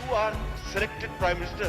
You are selected Prime Minister,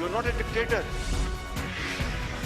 You are not a dictator.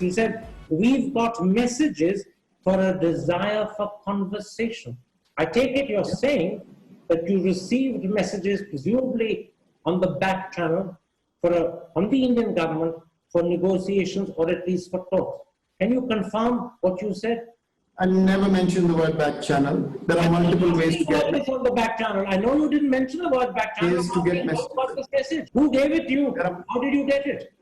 He said, we've got messages for a desire for conversation. I take it you're saying that you received messages presumably on the back channel on the Indian government for negotiations or at least for talks. Can you confirm what you said? I never mentioned the word back channel. There are multiple ways to get it. On the back channel. I know you didn't mention the word back channel. Ways to get messages. Who gave it to you? How did you get it?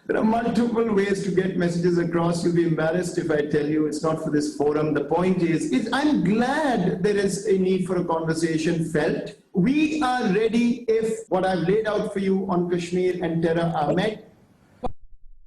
There are multiple ways to get messages across. You'll be embarrassed if I tell you. It's not for this forum. The point is I'm glad there is a need for a conversation felt. We are ready if what I've laid out for you on Kashmir and terror are met.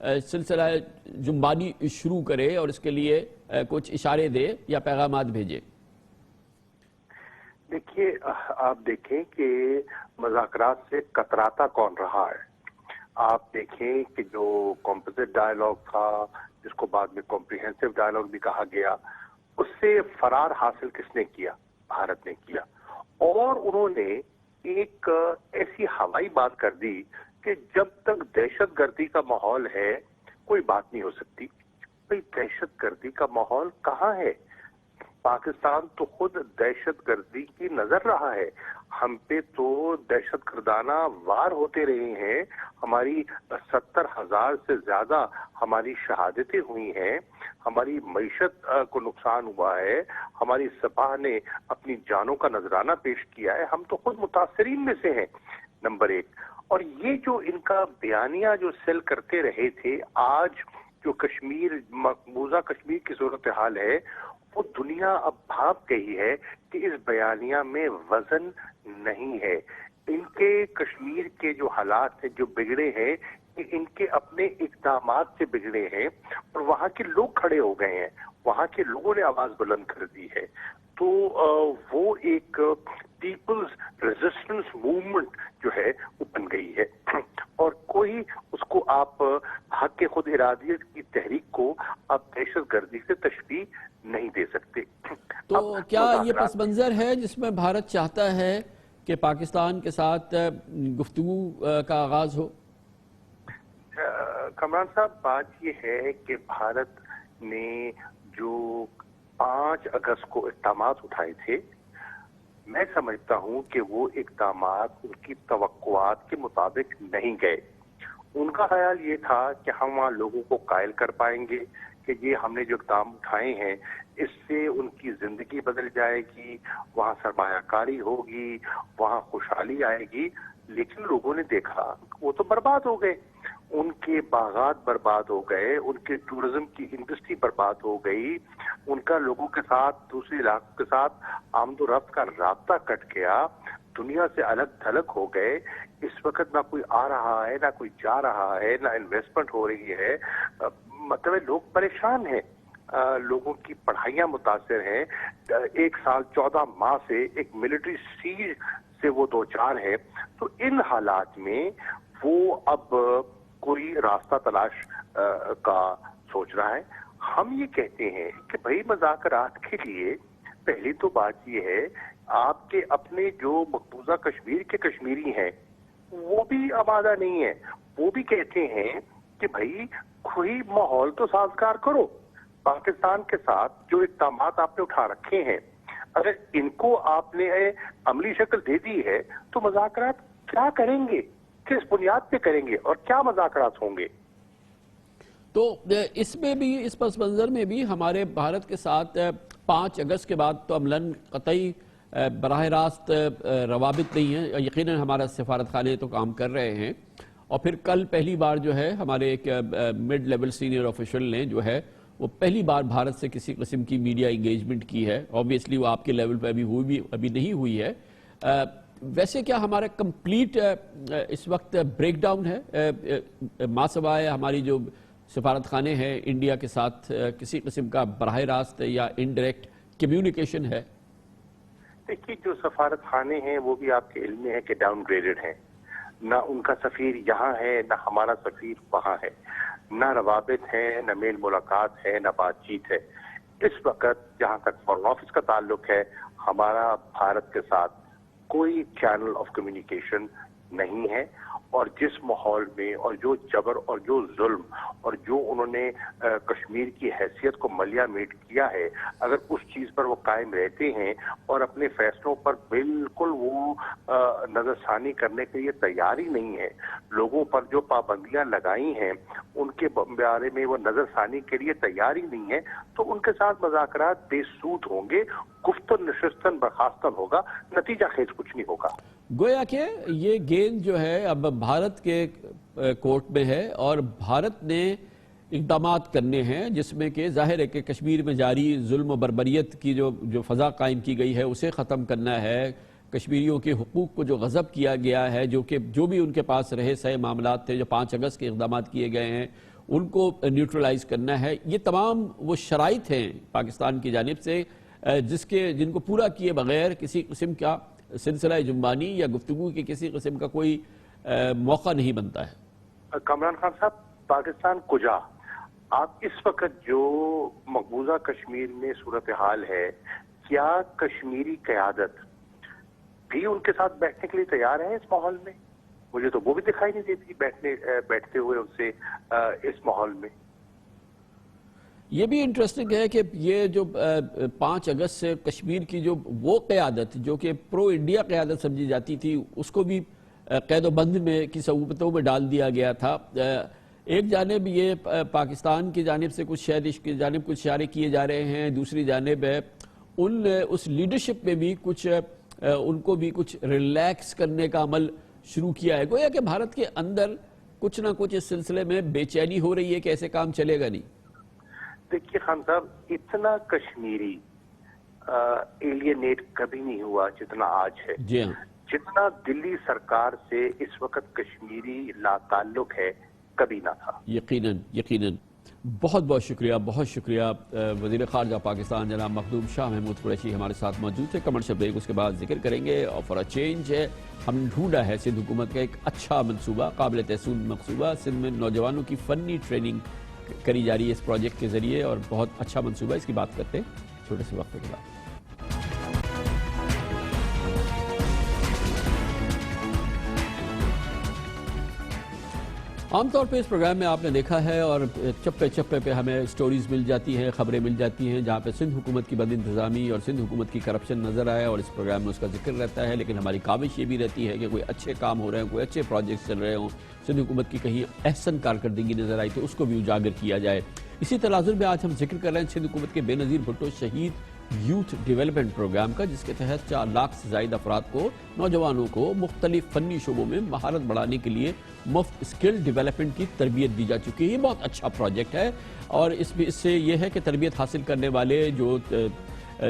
سلسلہ جنبانی شروع کرے اور اس کے لیے کچھ اشارے دے یا پیغامات بھیجے؟ دیکھیے، آپ دیکھیں کہ مذاکرات سے کتراتا کون رہا ہے. آپ دیکھیں کہ جو کمپوزٹ ڈائیلاگ تھا، جس کو بعد میں کمپریہنسو ڈائیلاگ بھی کہا گیا، اس سے فرار حاصل کس نے کیا؟ بھارت نے کیا. اور انہوں نے ایک ایسی ہوائی بات کر دی کہ جب تک دہشت گردی کا ماحول ہے کوئی بات نہیں ہو سکتی. بھئی دہشت گردی کا ماحول کہاں ہے؟ پاکستان تو خود دہشت گردی کی نظر رہا ہے. ہم پہ تو دہشت گردانہ وار ہوتے رہے ہیں. ہماری 70,000 سے زیادہ ہماری شہادتیں ہوئی ہیں. ہماری معیشت کو نقصان ہوا ہے. ہماری سپاہ نے اپنی جانوں کا نذرانہ پیش کیا ہے. ہم تو خود متاثرین میں سے ہیں، نمبر ایک. اور یہ جو ان کا بیانیہ جو سیل کرتے رہے تھے، آج جو کشمیر، مقبوضہ کشمیر کی صورتحال ہے، وہ دنیا اب بھاپ گئی ہے کہ اس بیانیہ میں وزن نہیں ہے. ان کے کشمیر کے جو حالات ہیں جو بگڑے ہیں، ان کے اپنے اقدامات سے بگڑے ہیں، اور وہاں کے لوگ کھڑے ہو گئے ہیں. وہاں کے لوگوں نے آواز بلند کر دی ہے. تو وہ ایک پیپلز ریزسٹنس موومنٹ جو ہے وہ بن گئی ہے. اور کوئی اس کو آپ حق کے خود ارادیت کی تحریک کو آپ دہشت گردی سے تشبیہ نہیں دے سکتے. تو کیا یہ پس منظر ہے جس میں بھارت چاہتا ہے کہ پاکستان کے ساتھ گفتگو کا آغاز ہو؟ کامران صاحب، بات یہ ہے کہ بھارت نے جو 5 اگست کو اقدامات اٹھائے تھے، میں سمجھتا ہوں کہ وہ اقدامات ان کی توقعات کے مطابق نہیں گئے. ان کا خیال یہ تھا کہ ہم وہاں لوگوں کو قائل کر پائیں گے کہ یہ ہم نے جو اقدام اٹھائے ہیں اس سے ان کی زندگی بدل جائے گی، وہاں سرمایہ کاری ہوگی، وہاں خوشحالی آئے گی. لیکن لوگوں نے دیکھا وہ تو برباد ہو گئے. ان کے باغات برباد ہو گئے، ان کے ٹورزم کی انڈسٹری برباد ہو گئی، ان کا لوگوں کے ساتھ، دوسرے علاقوں کے ساتھ آمد و رفت کا رابطہ کٹ گیا، دنیا سے الگ تھلگ ہو گئے. اس وقت نہ کوئی آ رہا ہے، نہ کوئی جا رہا ہے، نہ انویسٹمنٹ ہو رہی ہے. مطلب لوگ پریشان ہیں، لوگوں کی پڑھائیاں متاثر ہیں. 1 سال 14 ماہ سے ایک ملٹری سیج سے وہ دوچار ہے. تو ان حالات میں وہ اب کوئی راستہ تلاش کا سوچ رہا ہے. ہم یہ کہتے ہیں کہ بھائی مذاکرات کے لیے پہلی تو بات یہ ہے، آپ کے اپنے جو مقبوضہ کشمیر کے کشمیری ہیں وہ بھی آمادہ نہیں ہے. وہ بھی کہتے ہیں کہ بھائی کوئی ماحول تو سازگار کرو. پاکستان کے ساتھ جو اقدامات آپ نے اٹھا رکھے ہیں، اگر ان کو آپ نے عملی شکل دے دی ہے تو مذاکرات کیا کریں گے، کس بنیاد پہ کریں گے، اور کیا مذاکرات ہوں گے؟ تو اس میں بھی، اس پس منظر میں بھی ہمارے بھارت کے ساتھ 5 اگست کے بعد تو عملاً قطعی براہ راست روابط نہیں ہیں. یقیناً ہمارا سفارت خانے تو کام کر رہے ہیں، اور پھر کل پہلی بار جو ہے ہمارے ایک مڈ لیول سینئر آفیشل نے جو ہے وہ پہلی بار بھارت سے کسی قسم کی میڈیا انگیجمنٹ کی ہے. آبویسلی وہ آپ کے لیول پہ ابھی نہیں ہوئی ہے. ویسے کیا ہمارا کمپلیٹ اس وقت بریک ڈاؤن ہے، ماں سوائے ہماری جو سفارت خانے ہیں انڈیا کے ساتھ کسی قسم کا براہ راست یا انڈائریکٹ کمیونیکیشن ہے؟ دیکھیے، جو سفارت خانے ہیں وہ بھی آپ کے علم میں ہے کہ ڈاؤن گریڈڈ ہیں. نہ ان کا سفیر یہاں ہے، نہ ہمارا سفیر وہاں ہے. نہ روابط ہیں، نہ میل ملاقات ہے، نہ بات چیت ہے. اس وقت جہاں تک فارن آفس کا تعلق ہے، ہمارا بھارت کے ساتھ کوئی چینل آف کمیونیکیشن نہیں ہے. اور جس ماحول میں، اور جو جبر اور جو ظلم اور جو انہوں نے کشمیر کی حیثیت کو ملیا میٹ کیا ہے، اگر اس چیز پر وہ قائم رہتے ہیں اور اپنے فیصلوں پر بالکل وہ نظر ثانی کرنے کے لیے تیار ہی نہیں ہے، لوگوں پر جو پابندیاں لگائی ہیں ان کے بارے میں وہ نظر ثانی کے لیے تیار ہی نہیں ہے، تو ان کے ساتھ مذاکرات بے سود ہوں گے، گفتن نشستن برخاستن ہوگا، نتیجہ خیز کچھ نہیں ہوگا. گویا کہ یہ گیند جو ہے اب بھارت کے کورٹ میں ہے، اور بھارت نے اقدامات کرنے ہیں جس میں کہ ظاہر ہے کہ کشمیر میں جاری ظلم و بربریت کی جو فضا قائم کی گئی ہے اسے ختم کرنا ہے. کشمیریوں کے حقوق کو جو غصب کیا گیا ہے، جو بھی ان کے پاس رہے سہے معاملات تھے، جو 5 اگست کے اقدامات کیے گئے ہیں ان کو نیوٹرلائز کرنا ہے. یہ تمام وہ شرائط ہیں پاکستان کی جانب سے جن کو پورا کیے بغیر کسی قسم کا سلسلہ جنبانی یا گفتگو کی کسی قسم کا کوئی موقع نہیں بنتا ہے. کامران خان صاحب، پاکستان کجا؟ آپ اس وقت جو مقبوضہ کشمیر میں صورتحال ہے، کیا کشمیری قیادت بھی ان کے ساتھ بیٹھنے کے لیے تیار ہے اس ماحول میں؟ مجھے تو وہ بھی دکھائی نہیں دیتی بیٹھتے ہوئے ان سے اس ماحول میں. یہ بھی انٹرسٹنگ ہے کہ یہ جو 5 اگست سے کشمیر کی جو وہ قیادت جو کہ پرو انڈیا قیادت سمجھی جاتی تھی، اس کو بھی قید و بند میں کی صعوبتوں میں ڈال دیا گیا تھا. ایک جانب یہ پاکستان کی جانب سے کچھ شہرش کی جانب کچھ اشارے کیے جا رہے ہیں، دوسری جانب اس لیڈرشپ میں بھی کچھ ان کو بھی کچھ ریلیکس کرنے کا عمل شروع کیا ہے. گویا کہ بھارت کے اندر کچھ نہ کچھ اس سلسلے میں بے چینی ہو رہی ہے کہ ایسے کام چلے گا نہیں. دیکھیے خان صاحب، اتنا کشمیری ایلینیٹ کبھی نہیں ہوا جتنا آج ہے. جی ہاں، جتنا دلی سرکار سے اس وقت کشمیری لا تعلق ہے کبھی نہ تھا. یقیناً یقیناً. بہت بہت شکریہ وزیر خارجہ پاکستان جناب مخدوم شاہ محمود قریشی ہمارے ساتھ موجود تھے. کمرشل بریک اس کے بعد ذکر کریں گے. اور فار چینج ہے ہم نے ڈھونڈا ہے سندھ حکومت کا ایک اچھا منصوبہ، قابل تحسین منصوبہ. سندھ میں نوجوانوں کی فنی ٹریننگ کری جا رہی ہے اس پروجیکٹ کے ذریعے، اور بہت اچھا منصوبہ. اس کی بات کرتے ہیں چھوٹے سے وقفے کے بعد. عام طور پہ اس پروگرام میں آپ نے دیکھا ہے اور چپے چپے پہ ہمیں سٹوریز مل جاتی ہیں، خبریں مل جاتی ہیں جہاں پہ سندھ حکومت کی بد انتظامی اور سندھ حکومت کی کرپشن نظر آئے، اور اس پروگرام میں اس کا ذکر رہتا ہے. لیکن ہماری کاوش یہ بھی رہتی ہے کہ کوئی اچھے کام ہو رہے ہیں، کوئی اچھے پروجیکٹس چل رہے ہوں، سندھ حکومت کی کہیں احسن کارکردگی نظر آئی تو اس کو بھی اجاگر کیا جائے. اسی تناظر میں آج ہم ذکر کر رہے ہیں سندھ حکومت کے بے نظیر بھٹو شہید یوتھ ڈیولپمنٹ پروگرام کا، جس کے تحت 4 لاکھ سے زائد افراد کو، نوجوانوں کو مختلف فنی شعبوں میں مہارت بڑھانے کے لیے مفت اسکل ڈیولپمنٹ کی تربیت دی جا چکی ہے. یہ بہت اچھا پروجیکٹ ہے، اور اس سے یہ ہے کہ تربیت حاصل کرنے والے جو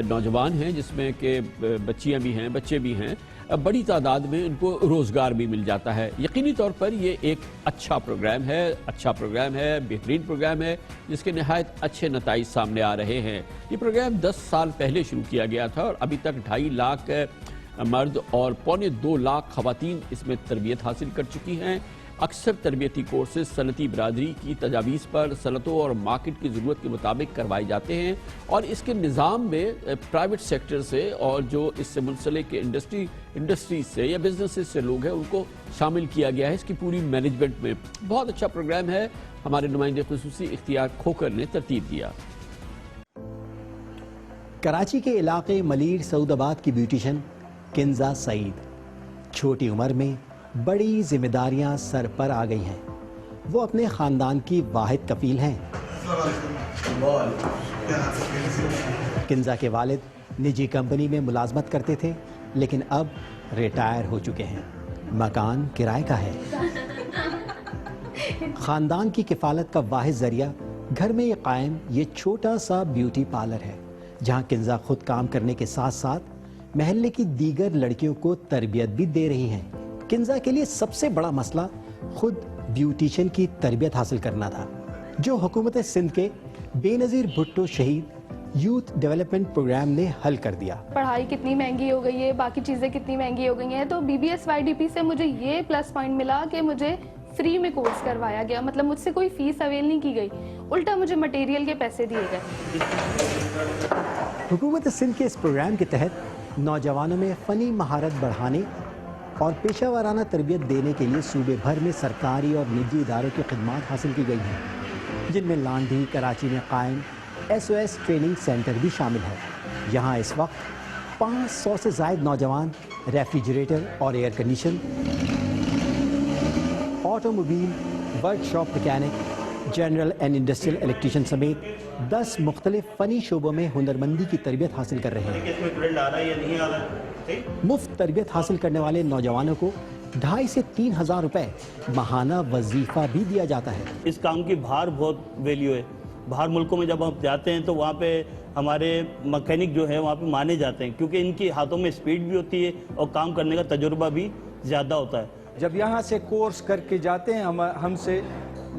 نوجوان ہیں، جس میں کہ بچیاں بھی ہیں، بچے بھی ہیں، بڑی تعداد میں ان کو روزگار بھی مل جاتا ہے. یقینی طور پر یہ ایک اچھا پروگرام ہے، بہترین پروگرام ہے، جس کے نہایت اچھے نتائج سامنے آ رہے ہیں. یہ پروگرام 10 سال پہلے شروع کیا گیا تھا، اور ابھی تک 2.5 لاکھ مرد اور 1.25 لاکھ خواتین اس میں تربیت حاصل کر چکی ہیں. اکثر تربیتی کورسز صنعتی برادری کی تجاویز پر صنعتوں اور مارکیٹ کی ضرورت کے مطابق کروائے جاتے ہیں، اور اس کے نظام میں پرائیویٹ سیکٹر سے اور جو اس سے منسلک انڈسٹریز سے یا بزنسز سے لوگ ہیں ان کو شامل کیا گیا ہے اس کی پوری مینجمنٹ میں. بہت اچھا پروگرام ہے. ہمارے نمائندے خصوصی اختیار کھوکر نے ترتیب دیا. کراچی کے علاقے ملیر سعود آباد کی بیوٹیشن کنزا سعید چھوٹی عمر میں بڑی ذمہ داریاں سر پر آ گئی ہیں. وہ اپنے خاندان کی واحد کفیل ہیں. کنزا کے والد نجی کمپنی میں ملازمت کرتے تھے، لیکن اب ریٹائر ہو چکے ہیں. مکان کرائے کا ہے. خاندان کی کفالت کا واحد ذریعہ گھر میں یہ قائم یہ چھوٹا سا بیوٹی پارلر ہے، جہاں کنزا خود کام کرنے کے ساتھ ساتھ محلے کی دیگر لڑکیوں کو تربیت بھی دے رہی ہیں. کنزا کے لیے سب سے بڑا مسئلہ خود بیوٹیشین کی تربیت حاصل کرنا تھا، جو حکومت سندھ کے بے نظیر بھٹو شہید یوتھ ڈیولپمنٹ پروگرام نے حل کر دیا. پڑھائی کتنی مہنگی ہو گئی ہے، باقی چیزیں کتنی مہنگی ہو گئی ہیں، تو BBSYDP سے مجھے یہ پلس پوائنٹ ملا کہ مجھے فری میں کورس کروایا گیا. مطلب مجھ سے کوئی فیس اویل نہیں کی گئی، الٹا مجھے مٹیریل کے پیسے دیے گئے. حکومت سندھ کے اس پروگرام کے تحت نوجوانوں میں فنی مہارت بڑھانے اور پیشہ ورانہ تربیت دینے کے لیے صوبے بھر میں سرکاری اور نجی اداروں کی خدمات حاصل کی گئی ہیں، جن میں لانڈھی کراچی میں قائم SOS ٹریننگ سینٹر بھی شامل ہے. یہاں اس وقت 500 سے زائد نوجوان ریفریجریٹر اور air condition, auto mobile, work shop mechanic, general and industrial electrician سمیت 10 مختلف فنی شعبوں میں ہنرمندی کی تربیت حاصل کر رہے ہیں. مفت تربیت حاصل کرنے والے نوجوانوں کو 2,500 سے 3,000 روپے ماہانہ وظیفہ بھی دیا جاتا ہے. اس کام کی باہر بہت ویلیو ہے. باہر ملکوں میں جب ہم جاتے ہیں تو وہاں پہ ہمارے مکینک جو ہے وہاں پہ مانے جاتے ہیں، کیونکہ ان کی ہاتھوں میں اسپیڈ بھی ہوتی ہے اور کام کرنے کا تجربہ بھی زیادہ ہوتا ہے. جب یہاں سے کورس کر کے جاتے ہیں ہم سے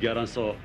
1100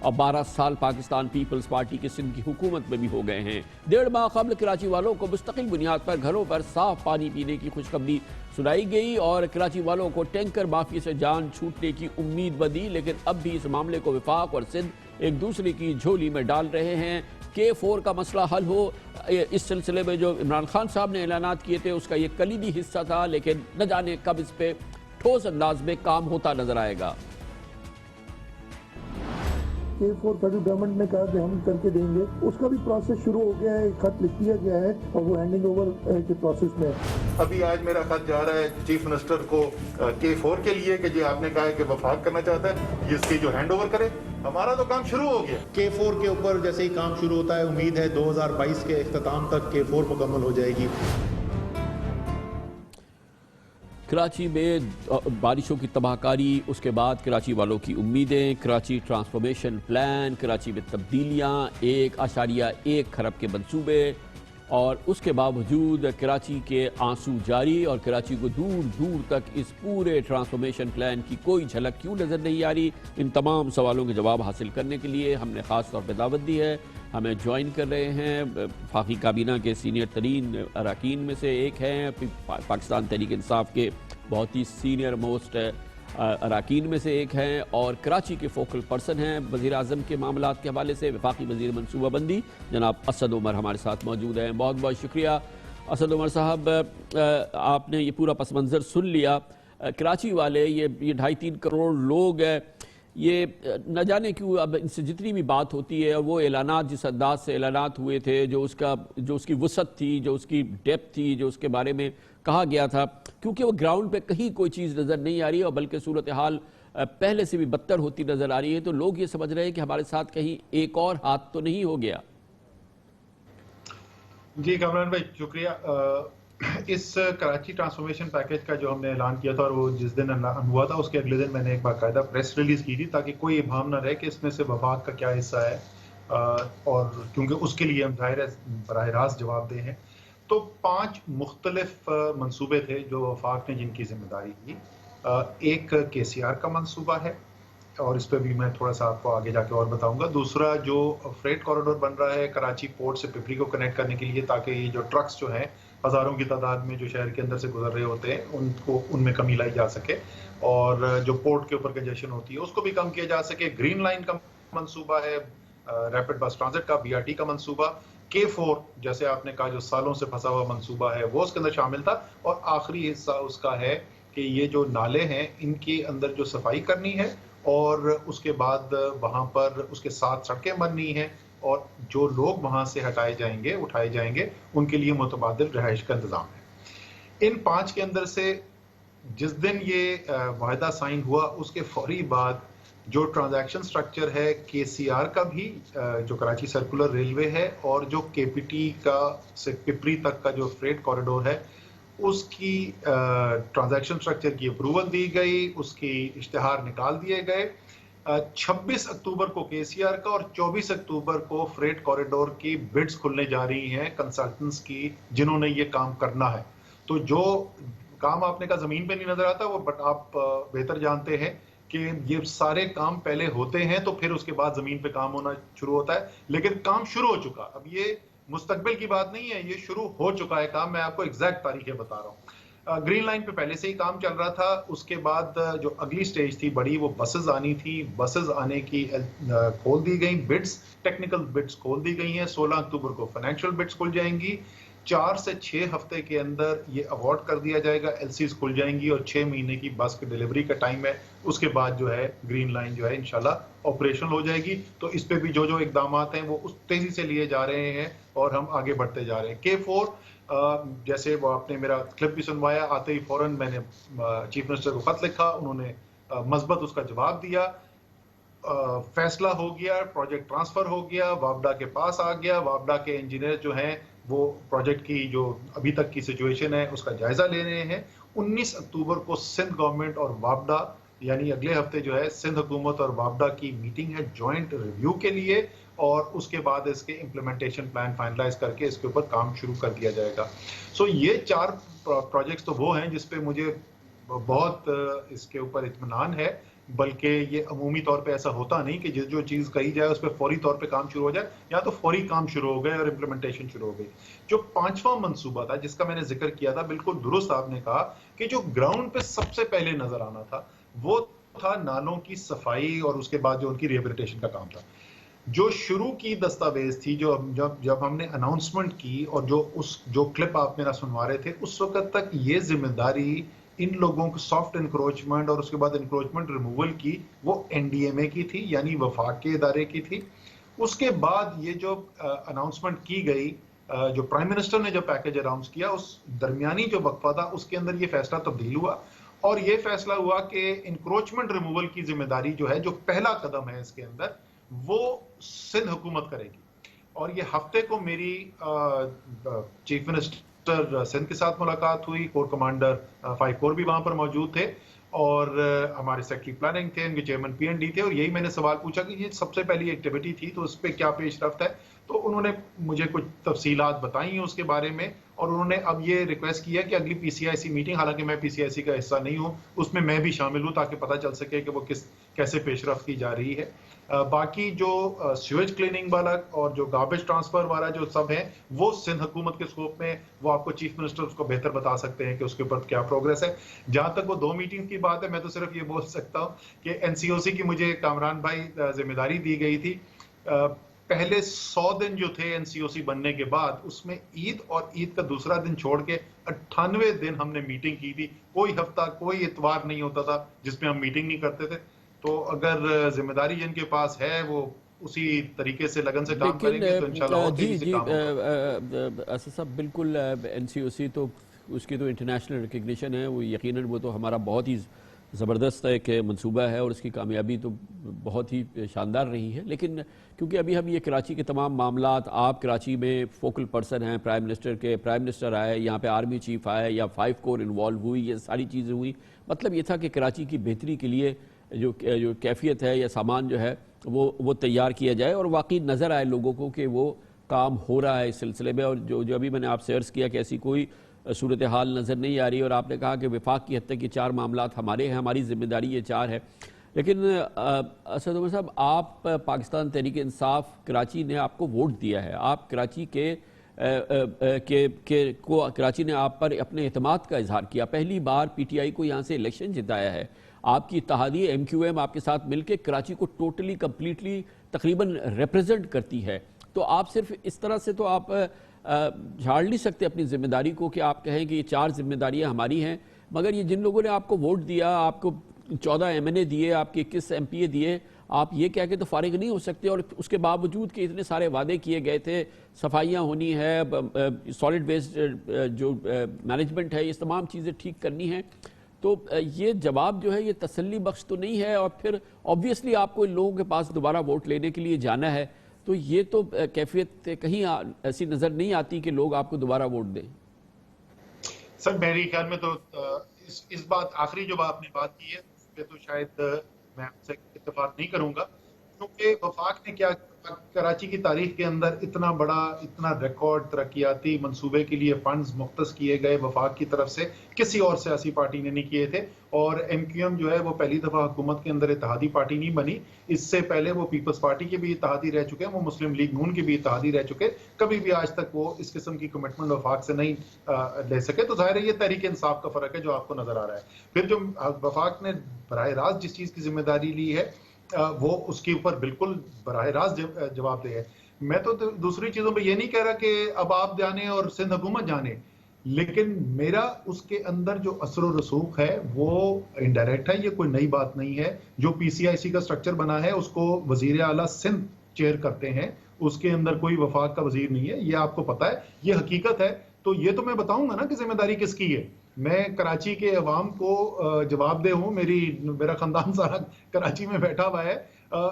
اور 12 سال پاکستان پیپلز پارٹی کی سندھ کی حکومت میں بھی ہو گئے ہیں۔ 1.5 ماہ قبل کراچی والوں کو مستقل بنیاد پر گھروں پر صاف پانی پینے کی خوشخبری سنائی گئی اور کراچی والوں کو ٹینکر مافیا سے جان چھوٹنے کی امید بدی، لیکن اب بھی اس معاملے کو وفاق اور سندھ ایک دوسرے کی جھولی میں ڈال رہے ہیں۔ K4 کا مسئلہ حل ہو، اس سلسلے میں جو عمران خان صاحب نے اعلانات کیے تھے اس کا یہ کلیدی حصہ تھا، لیکن نہ جانے کب اس پہ ٹھوس انداز میں کام ہوتا نظر آئے گا۔ K4 فیڈرل گورنمنٹ نے کہا کہ ہم کر کے دیں گے، اس کا بھی پروسیس شروع ہو گیا ہے، خط لکھ دیا گیا ہے اور وہ ہینڈنگ اوور کے پروسیس میں ہے۔ ابھی آج میرا خط جا رہا ہے چیف منسٹر کو K4 کے لیے کہ جی آپ نے کہا ہے کہ وفاق کرنا چاہتا ہے، اس کی جو ہینڈ اوور کرے۔ ہمارا تو کام شروع ہو گیا۔ K4 کے اوپر جیسے ہی کام شروع ہوتا ہے، امید ہے 2022 کے اختتام تک K4 مکمل ہو جائے گی۔ کراچی میں بارشوں کی تباہ کاری، اس کے بعد کراچی والوں کی امیدیں، کراچی ٹرانسفارمیشن پلان، کراچی میں تبدیلیاں، 1.1 خرب کے منصوبے، اور اس کے باوجود کراچی کے آنسو جاری اور کراچی کو دور دور تک اس پورے ٹرانسفارمیشن پلان کی کوئی جھلک کیوں نظر نہیں آ رہی؟ ان تمام سوالوں کے جواب حاصل کرنے کے لیے ہم نے خاص طور پہ دعوت دی ہے۔ ہمیں جوائن کر رہے ہیں وفاقی کابینہ کے سینئر ترین اراکین میں سے ایک ہیں، پاکستان تحریک انصاف کے بہت ہی سینئر موسٹ اراکین میں سے ایک ہیں، اور کراچی کے فوکل پرسن ہیں وزیر اعظم کے معاملات کے حوالے سے، وفاقی وزیر منصوبہ بندی جناب اسد عمر ہمارے ساتھ موجود ہیں۔ بہت بہت شکریہ اسد عمر صاحب، آپ نے یہ پورا پس منظر سن لیا۔ کراچی والے یہ 2.5-3 کروڑ لوگ ہیں، یہ نہ جانے کیوں اب ان سے جتنی بھی بات ہوتی ہے، وہ اعلانات جس انداز سے اعلانات ہوئے تھے، جو اس کی وسعت تھی، جو اس کی ڈیپتھ تھی، جو اس کے بارے میں کہا گیا تھا، کیونکہ وہ گراؤنڈ پہ کہیں کوئی چیز نظر نہیں آ رہی ہے، اور بلکہ صورتحال پہلے سے بھی بدتر ہوتی نظر آ رہی ہے، تو لوگ یہ سمجھ رہے ہیں کہ ہمارے ساتھ کہیں ایک اور ہاتھ تو نہیں ہو گیا۔ جی کامران بھائی شکریہ۔ اس کراچی ٹرانسفارمیشن پیکج کا جو ہم نے اعلان کیا تھا، اور وہ جس دن اعلان ہوا تھا اس کے اگلے دن میں نے ایک باقاعدہ پریس ریلیز کی تھی، تاکہ کوئی ابہام نہ رہے کہ اس میں سے وفاق کا کیا حصہ ہے، اور کیونکہ اس کے لیے ہم ظاہر ہے براہ راست جواب دہ ہیں۔ تو 5 مختلف منصوبے تھے جو وفاق نے جن کی ذمہ داری کی۔ ایک KCR کا منصوبہ ہے، اور اس پہ بھی میں تھوڑا سا آپ کو آگے جا کے اور بتاؤں گا۔ دوسرا جو فریٹ کوریڈور بن رہا ہے کراچی پورٹ سے پپری کو کنیکٹ کرنے کے لیے، تاکہ یہ جو ٹرکس جو ہیں ہزاروں کی تعداد میں جو شہر کے اندر سے گزر رہے ہوتے ہیں ان میں کمی لائی جا سکے، اور جو پورٹ کے اوپر کنجیشن ہوتی ہے اس کو بھی کم کیا جا سکے۔ گرین لائن کا منصوبہ ہے، ریپڈ بس ٹرانزٹ کا، BRT کا منصوبہ۔ K4 جیسے آپ نے کہا جو سالوں سے پھنسا ہوا منصوبہ ہے وہ اس کے اندر شامل تھا، اور آخری حصہ اس کا ہے کہ یہ جو نالے ہیں ان کے اندر جو صفائی کرنی ہے، اور اس کے بعد وہاں پر اس کے ساتھ سڑکیں بننی ہیں، اور جو لوگ وہاں سے ہٹائے جائیں گے، اٹھائے جائیں گے، ان کے لیے متبادل رہائش کا انتظام ہے۔ ان 5 کے اندر سے جس دن یہ معاہدہ سائن ہوا اس کے فوری بعد جو ٹرانزیکشن سٹرکچر ہے KCR کا بھی، جو کراچی سرکولر ریلوے ہے، اور جو KPT کا سے پپری تک کا جو فریٹ کوریڈور ہے، اس کی ٹرانزیکشن سٹرکچر کی اپروول دی گئی، اس کی اشتہار نکال دیے گئے۔ 26 اکتوبر کو KCR کا اور 24 اکتوبر کو فریٹ کوریڈور کی بڈز کھلنے جا رہی ہیں کنسلٹنٹس کی، جنہوں نے یہ کام کرنا ہے۔ تو جو کام آپ نے کہا زمین پہ نہیں نظر آتا، وہ بٹ آپ بہتر جانتے ہیں کہ یہ سارے کام پہلے ہوتے ہیں تو پھر اس کے بعد زمین پہ کام ہونا شروع ہوتا ہے، لیکن کام شروع ہو چکا۔ اب یہ مستقبل کی بات نہیں ہے، یہ شروع ہو چکا ہے کام۔ میں آپ کو ایگزیکٹ تاریخیں بتا رہا ہوں۔ گرین لائن پہ پہلے سے ہی کام چل رہا تھا، اس کے بعد جو اگلی سٹیج تھی بڑی، وہ بسز آنی تھی، بسز آنے کی کھول دی گئی، بڈز ٹیکنیکل بڈز کھول دی گئی ہیں۔ 16 اکتوبر کو فائنینشیل بڈز کھل جائیں گی۔ 4 سے 6 ہفتے کے اندر یہ اوارڈ کر دیا جائے گا، LCs کھل جائیں گی، اور 6 مہینے کی بس کی ڈیلیوری کا ٹائم ہے۔ اس کے بعد جو ہے گرین لائن جو ہے انشاءاللہ آپریشنل ہو جائے گی۔ تو اس پہ بھی جو اقدامات ہیں وہ اس تیزی سے لیے جا رہے ہیں، اور ہم آگے بڑھتے جا رہے ہیں۔ K4 جیسے وہ آپ نے میرا کلپ بھی سنوایا، آتے ہی فوراً میں نے چیف منسٹر کو خط لکھا، انہوں نے مثبت اس کا جواب دیا، فیصلہ ہو گیا، پروجیکٹ ٹرانسفر ہو گیا، وابڈا کے پاس آ گیا۔ وابڈا کے انجینئر جو ہیں وہ پروجیکٹ کی جو ابھی تک کی سچویشن ہے اس کا جائزہ لے رہے ہیں۔ 19 اکتوبر کو سندھ گورنمنٹ اور وابڈا، یعنی اگلے ہفتے جو ہے سندھ حکومت اور وابڈا کی میٹنگ ہے جوائنٹ ریویو کے لیے، اور اس کے بعد اس کے امپلیمنٹیشن پلان فائنلائز کر کے اس کے اوپر کام شروع کر دیا جائے گا۔ سو یہ 4 پروجیکٹس تو وہ ہیں جس پہ مجھے بہت اس کے اوپر اطمینان ہے بلکہ یہ عمومی طور پہ ایسا ہوتا نہیں کہ جو چیز کہی جائے اس پہ فوری طور پہ کام شروع ہو جائے. یا تو فوری کام شروع ہو گئے اور امپلیمنٹیشن شروع ہو گئی. جو 5واں منصوبہ تھا جس کا میں نے ذکر کیا تھا، بالکل درست آپ نے کہا کہ جو گراؤنڈ پہ سب سے پہلے نظر آنا تھا وہ تھا نالوں کی صفائی اور اس کے بعد جو ان کی ریہیبلیٹیشن کا کام تھا. جو شروع کی دستاویز تھی، جو جب ہم نے اناؤنسمنٹ کی اور جو کلپ آپ میرا سنوا رہے تھے، اس وقت تک یہ ذمہ داری ان لوگوں کو سافٹ انکروچمنٹ اور اس کے بعد انکروچمنٹ ریموول کی وہ NDMA کی تھی، یعنی وفاق کے ادارے کی تھی. اس کے بعد یہ جو اناؤنسمنٹ کی گئی، جو پرائم منسٹر نے جو پیکج اناؤنس کیا، اس درمیانی جو وقفہ تھا اس کے اندر یہ فیصلہ تبدیل ہوا اور یہ فیصلہ ہوا کہ انکروچمنٹ ریموول کی ذمہ داری جو ہے، جو پہلا قدم ہے اس کے اندر، وہ سندھ حکومت کرے گی. اور یہ ہفتے کو میری چیف منسٹر سندھ کے ساتھ ملاقات ہوئی. کور کمانڈر 5 کور بھی وہاں پر موجود تھے اور ہمارے سیکٹری پلاننگ تھے، ان کے چیئرمین PND تھے، اور یہی میں نے سوال پوچھا کہ یہ سب سے پہلی ایکٹیویٹی تھی تو اس پہ کیا پیش رفت ہے. تو انہوں نے مجھے کچھ تفصیلات بتائی ہیں اس کے بارے میں، اور انہوں نے اب یہ ریکویسٹ کیا کہ اگلی PCIC میٹنگ، حالانکہ میں PCIC کا حصہ نہیں ہوں، اس میں میں بھی شامل ہوں تاکہ پتہ چل سکے کہ وہ کیسے پیش رفت کی جا رہی ہے. باقی جو سیویج کلیننگ والا اور جو گاربیج ٹرانسفر والا جو سب ہیں وہ سندھ حکومت کے سکوپ میں، وہ آپ کو چیف منسٹر اس کو بہتر بتا سکتے ہیں کہ اس کے اوپر کیا پروگریس ہے. جہاں تک وہ 2 میٹنگ کی بات ہے، میں تو صرف یہ بول سکتا ہوں کہ NCOC کی مجھے کامران بھائی ذمہ داری دی گئی تھی. پہلے 100 دن جو تھے NCOC بننے کے بعد، اس میں عید اور عید کا دوسرا دن چھوڑ کے 98 دن ہم نے میٹنگ کی تھی. کوئی ہفتہ، کوئی اتوار نہیں ہوتا تھا جس میں ہم میٹنگ نہیں کرتے تھے. تو اگر ذمہ داری جن کے پاس ہے وہ اسی طریقے سے لگن سے کام کریں گے تو انشاءاللہ اور تیزی سے کام ہوگا. اسد صاحب، بالکل NCOC تو اس کی تو انٹرنیشنل ریکگنیشن ہے، وہ یقیناً وہ تو ہمارا بہت ہی زبردست ایک منصوبہ ہے اور اس کی کامیابی تو بہت ہی شاندار رہی ہے. لیکن کیونکہ ابھی ہم یہ کراچی کے تمام معاملات، آپ کراچی میں فوکل پرسن ہیں پرائم منسٹر آئے، یہاں پہ آرمی چیف آئے، یا 5 کور انوالو ہوئی، یہ ساری چیزیں ہوئی. مطلب یہ تھا کہ کراچی کی بہتری کے لیے جو کیفیت ہے یا سامان جو ہے وہ تیار کیا جائے اور واقعی نظر آئے لوگوں کو کہ وہ کام ہو رہا ہے اس سلسلے میں. اور جو ابھی میں نے آپ سے عرض کیا کہ ایسی کوئی صورتحال نظر نہیں آ رہی، اور آپ نے کہا کہ وفاق کی حد تک یہ 4 معاملات ہمارے ہیں، ہماری ذمہ داری یہ 4 ہے. لیکن اسد عمر صاحب، آپ پاکستان تحریک انصاف کراچی نے آپ کو ووٹ دیا ہے، آپ کراچی کراچی نے آپ پر اپنے اعتماد کا اظہار کیا. پہلی بار PTI کو یہاں سے الیکشن جتایا ہے. آپ کی اتحادی MQM آپ کے ساتھ مل کے کراچی کو ٹوٹلی کمپلیٹلی تقریباً ریپرزنٹ کرتی ہے. تو آپ صرف اس طرح سے تو آپ جھاڑ نہیں سکتے اپنی ذمہ داری کو کہ آپ کہیں کہ یہ 4 ذمہ داریاں ہماری ہیں. مگر یہ جن لوگوں نے آپ کو ووٹ دیا، آپ کو 14 MNA دیے، آپ کے 21 MPA دیے، آپ یہ کہہ کے تو فارغ نہیں ہو سکتے. اور اس کے باوجود کہ اتنے سارے وعدے کیے گئے تھے، صفائیاں ہونی ہے، سالڈ ویسٹ جو مینجمنٹ ہے، یہ تمام چیزیں ٹھیک کرنی ہیں، تو یہ جواب جو ہے یہ تسلی بخش تو نہیں ہے. اور پھر آبویسلی آپ کو ان لوگوں کے پاس دوبارہ ووٹ لینے کے لیے جانا ہے، تو یہ تو کیفیت کہیں ایسی نظر نہیں آتی کہ لوگ آپ کو دوبارہ ووٹ دیں. سر میری خیال میں تو اس بات آخری جو آپ نے بات کی ہے اس پہ تو شاید میں آپ سے اتفاق نہیں کروں گا، کیونکہ وفاق نے کیا کراچی کی تاریخ کے اندر اتنا ریکارڈ ترقیاتی منصوبے کے لیے فنڈز مختص کیے گئے وفاق کی طرف سے کسی اور سیاسی پارٹی نے نہیں کیے تھے. اور MQM جو ہے وہ پہلی دفعہ حکومت کے اندر اتحادی پارٹی نہیں بنی. اس سے پہلے وہ پیپلز پارٹی کے بھی اتحادی رہ چکے ہیں، وہ مسلم لیگ نون کے بھی اتحادی رہ چکے. کبھی بھی آج تک وہ اس قسم کی کمٹمنٹ وفاق سے نہیں لے سکے. تو ظاہر ہے یہ تحریک انصاف کا فرق ہے جو آپ کو نظر آ رہا ہے. پھر جو وفاق نے براہ راست جس چیز کی ذمہ داری لی ہے وہ اس کے اوپر بالکل براہ راست جواب دہ ہے. میں تو دوسری چیزوں پہ یہ نہیں کہہ رہا کہ اب آپ جانے اور سندھ حکومت جانے، لیکن میرا اس کے اندر جو اثر و رسوخ ہے وہ انڈائریکٹ ہے. یہ کوئی نئی بات نہیں ہے. جو PCIC کا سٹرکچر بنا ہے اس کو وزیر اعلیٰ سندھ چیئر کرتے ہیں، اس کے اندر کوئی وفاق کا وزیر نہیں ہے. یہ آپ کو پتا ہے، یہ حقیقت ہے. تو یہ تو میں بتاؤں گا نا کہ ذمہ داری کس کی ہے. میں کراچی کے عوام کو جواب دہ ہوں، میرا خاندان سارا کراچی میں بیٹھا ہوا ہے.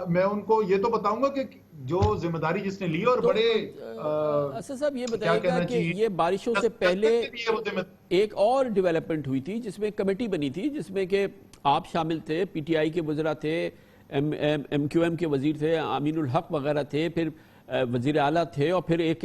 میں ان کو یہ تو بتاؤں گا کہ جو ذمہ داری جس نے لی اور بڑے اسد صاحب یہ بتائیے گا کہ یہ بارشوں سے پہلے ایک اور ڈیولپمنٹ ہوئی تھی جس میں کمیٹی بنی تھی، جس میں کہ آپ شامل تھے، PTI کے وزراء تھے، MQM کے وزیر تھے، امین الحق وغیرہ تھے، پھر وزیر اعلیٰ تھے، اور پھر ایک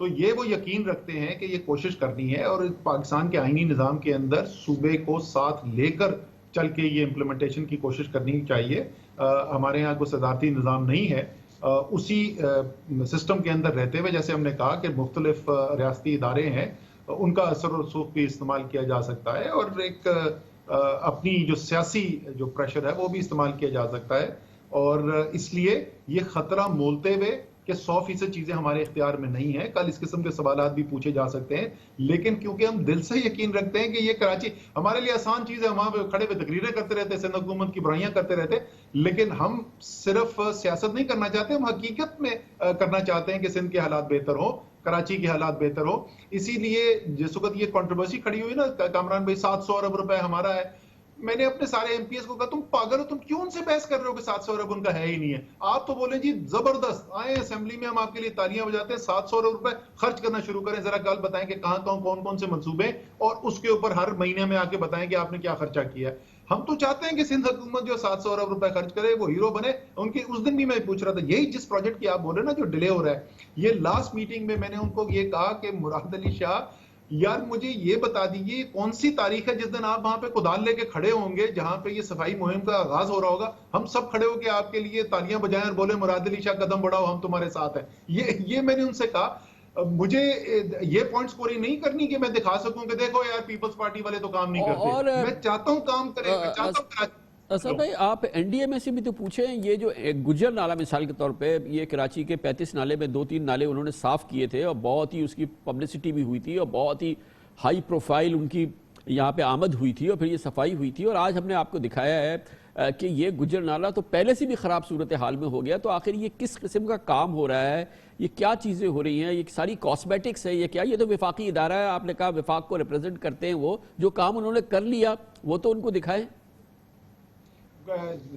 تو یہ وہ یقین رکھتے ہیں کہ یہ کوشش کرنی ہے اور پاکستان کے آئینی نظام کے اندر صوبے کو ساتھ لے کر چل کے یہ امپلیمنٹیشن کی کوشش کرنی چاہیے. ہمارے ہاں کوئی صدارتی نظام نہیں ہے, اسی سسٹم کے اندر رہتے ہوئے جیسے ہم نے کہا کہ مختلف ریاستی ادارے ہیں, ان کا اثر و رسوخ بھی استعمال کیا جا سکتا ہے, اور ایک اپنی جو سیاسی جو پریشر ہے وہ بھی استعمال کیا جا سکتا ہے. اور اس لیے یہ خطرہ مولتے ہوئے کہ 100% چیزیں ہمارے اختیار میں نہیں ہیں, کل اس قسم کے سوالات بھی پوچھے جا سکتے ہیں, لیکن کیونکہ ہم دل سے یقین رکھتے ہیں کہ یہ کراچی ہمارے لیے آسان چیز ہے, ہم وہاں پہ کھڑے ہوئے تقریریں کرتے رہتے, سندھ حکومت کی برائیاں کرتے رہتے, لیکن ہم صرف سیاست نہیں کرنا چاہتے, ہم حقیقت میں کرنا چاہتے ہیں کہ سندھ کے حالات بہتر ہوں, کراچی کے حالات بہتر ہوں. اسی لیے جس وقت یہ کنٹروورسی کھڑی ہوئی نا کامران بھائی 700 ارب روپے ہمارا ہے, میں نے اپنے سارے ایم پی ایس کو کہا تم پاگل ہو, تم کیوں ان سے بحث کر رہے ہو کہ 700 ارب ان کا ہے ہی نہیں ہے. آپ تو بولیں جی زبردست آئیں اسمبلی میں, ہم آپ کے لیے تالیاں بجاتے ہیں, 700 ارب روپے خرچ کرنا شروع کریں, ذرا کل بتائیں کہ کہاں کون کون سے منصوبے, اور اس کے اوپر ہر مہینے میں آ کے بتائیں کہ آپ نے کیا خرچہ کیا ہے. ہم تو چاہتے ہیں کہ سندھ حکومت جو 700 ارب روپے خرچ کرے وہ ہیرو بنے. ان کی اس دن بھی میں پوچھ رہا تھا, یہی جس پروجیکٹ کی آپ بول رہے ہیں نا جو ڈیلے ہو رہا ہے, یہ لاسٹ میٹنگ میں نے ان کو یہ کہا کہ مراد علی شاہ یار مجھے یہ بتا دیجیے کون سی تاریخ ہے جس دن آپ وہاں پہ کدال لے کے کھڑے ہوں گے جہاں پہ یہ صفائی مہم کا آغاز ہو رہا ہوگا, ہم سب کھڑے ہو کے آپ کے لیے تالیاں بجائیں اور بولے مراد علی شاہ قدم بڑھاؤ ہم تمہارے ساتھ ہیں. یہ میں نے ان سے کہا, مجھے یہ پوائنٹ سکورنگ نہیں کرنی کہ میں دکھا سکوں کہ دیکھو یار پیپلز پارٹی والے تو کام نہیں کرتے, میں چاہتا ہوں کام کریں, میں چاہتا ہوں. اصل بھائی آپ این ڈی اے میں سے بھی تو پوچھیں, یہ جو گجر نالہ مثال کے طور پہ, یہ کراچی کے 35 نالے میں 2-3 نالے انہوں نے صاف کیے تھے, اور بہت ہی اس کی پبلسٹی بھی ہوئی تھی, اور بہت ہی ہائی پروفائل ان کی یہاں پہ آمد ہوئی تھی, اور پھر یہ صفائی ہوئی تھی. اور آج ہم نے آپ کو دکھایا ہے کہ یہ گجر نالہ تو پہلے سے بھی خراب صورتحال میں ہو گیا. تو آخر یہ کس قسم کا کام ہو رہا ہے, یہ کیا چیزیں ہو رہی ہیں, یہ ساری کاسمیٹکس ہے, یہ کیا, یہ تو وفاقی ادارہ ہے, آپ نے کہا وفاق کو ریپرزینٹ کرتے ہیں, وہ جو کام انہوں نے کر لیا وہ تو ان کو دکھائیں.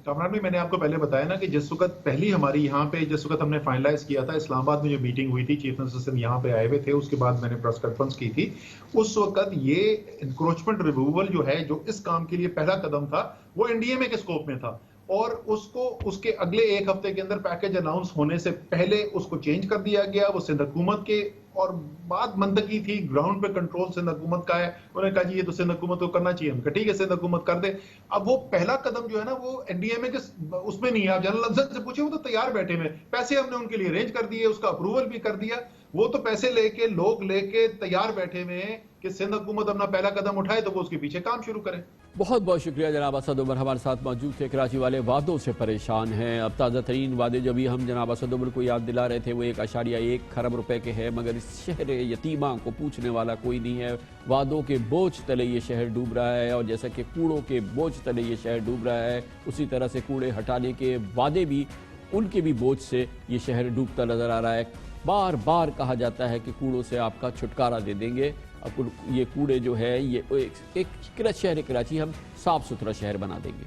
کامران بھی میں نے آپ کو پہلے بتایا نا کہ جس وقت پہلی ہماری یہاں پہ جس وقت ہم نے فائنلائز کیا تھا, اسلام آباد میں جو میٹنگ ہوئی تھی, چیف منسٹر صاحب یہاں پہ آئے ہوئے تھے, اس کے بعد میں نے پریس کانفرنس کی تھی, اس وقت یہ انکروچمنٹ ریموول جو ہے جو اس کام کے لیے پہلا قدم تھا وہ این ڈی ایم اے کے اسکوپ میں تھا, اور اس کو اس کے اگلے ایک ہفتے کے اندر پیکج اناؤنس ہونے سے پہلے اس کو چینج کر دیا گیا. وہ سندھ حکومت کے, اور بات منطقی تھی, گراؤنڈ پہ کنٹرول سندھ حکومت کا ہے, انہوں نے کہا جی یہ تو سندھ حکومت کو کرنا چاہیے, ہم کہا ٹھیک ہے سندھ حکومت کر دے. اب وہ پہلا قدم جو ہے نا وہ این ڈی ایم اے کے اس میں نہیں ہے, آپ جنرل افسر سے پوچھیں وہ تو تیار بیٹھے ہوئے, پیسے ہم نے ان کے لیے ارینج کر دیے, اس کا اپروول بھی کر دیا, وہ تو پیسے لے کے لوگ لے کے تیار بیٹھے ہوئے ہیں کہ سندھ حکومت اپنا پہلا قدم اٹھائے تو وہ اس کے پیچھے کام شروع کرے. بہت بہت شکریہ جناب اسد عمر ہمارے ساتھ موجود تھے. کراچی والے وعدوں سے پریشان ہیں. اب تازہ ترین وعدے جو بھی ہم جناب اسد عمر کو یاد دلا رہے تھے وہ 1.1 خرب روپے کے ہیں, مگر اس شہر یتیمہ کو پوچھنے والا کوئی نہیں ہے. وعدوں کے بوجھ تلے یہ شہر ڈوب رہا ہے, اور جیسا کہ کوڑوں کے بوجھ تلے یہ شہر ڈوب رہا ہے, اسی طرح سے کوڑے ہٹانے کے وعدے بھی ان کے بھی بوجھ سے یہ شہر ڈوبتا نظر آ رہا ہے. بار بار کہا جاتا ہے کہ کوڑوں سے آپ کا چھٹکارا دے دیں گے, اب یہ کوڑے جو ہے یہ ایک شہر کراچی ہم صاف ستھرا شہر بنا دیں گے.